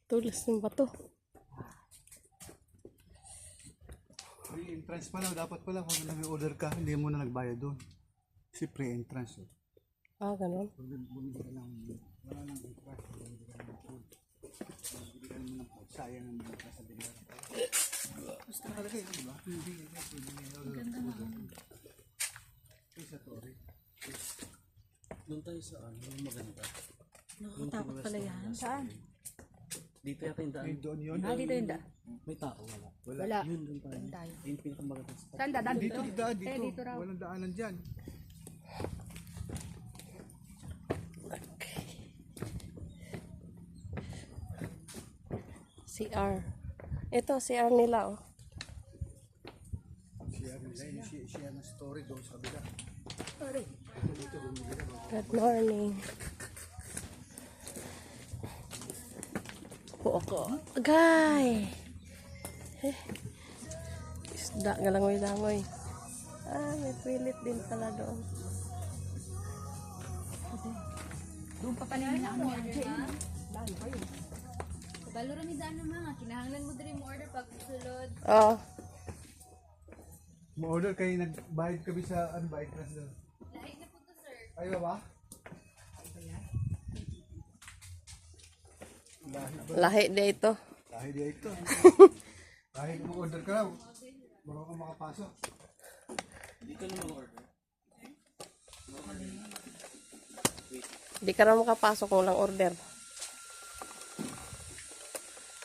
Tulis ng bato. Free entrance pala, dapat pala kung nag-order ka, hindi mo na nagbayad doon. Kasi free entrance. Ah, ganun. Bumili ka lang, wala nang entrance, bumili ka ng food. Bumili ka naman ng food, sayang ang mga sa bilang. Gusto talaga yun, diba? Hindi, ganda naman. Isa to rin. Doon tayo sa ano, maganda. Nakakatakot pala yan. Saan? Dito yata yung daan. Doon yun. Dito yung da. May tao, wala. Wala. Yun, doon tayo. Doon tayo. Yung pinakamaganda sa Saan dadaan Dito, dito? dito. Dito raw. Walang daanan dyan. CR. Ito, CR nila, oh. Siya ng story doon sa kabila. Good morning. Po ako. Agay! Isda nga langoy-langoy. Ah, may pilit din pala doon. Doon pa kanina na ano. Kabalo rin daan na mga, kinahanglan mo din mo order pag sulod. Oh, Mo-order kayo, nagbayad kami sa ano ba, entrance doon. Lahat na po to, sir. Ayaw ba? lahi dito. Dahil di ito. Kahit mo-order ka lang, baka ka makapasok. Hindi ka na mag-order. Di ka na makapasok kung walang order.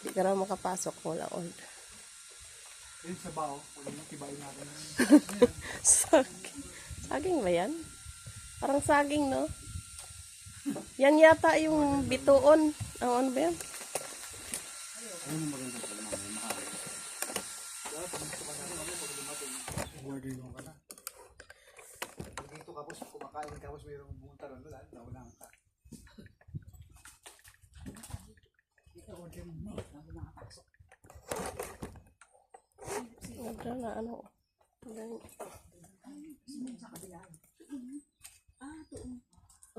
Di ka na makapasok kung walang order. Yun sa bao, wala nang tibayin natin. Saging. Saging ba yan? Parang saging, no? Yan yata yung bituon. Ano ba yan? Ayun yung maganda pala naman, mahal. Order mo ka na. Dito kapos, kumakain kapos mayroong bumunta ron, wala ka. Wala na, ano?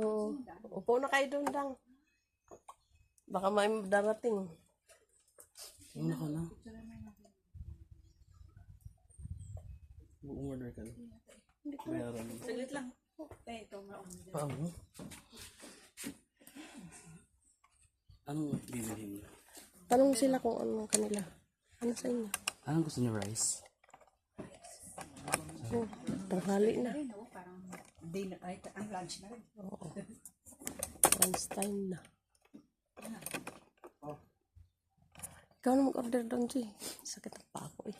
Oo. Upo na kayo doon lang. Baka may darating. Una ka na. Mag-order ka na. Bayaran mo. Saglit lang. Paano? Anong bibilhin mo? Tanong sila kung ano kanila. Ano sa inyo? Anong gusto niyo, rice? Oh, tanghali na. Hindi na, ay, ang lunch na rin. Oo. Lunchtime na. Ikaw na mag-order doon, G. Sakit ang pa ako eh.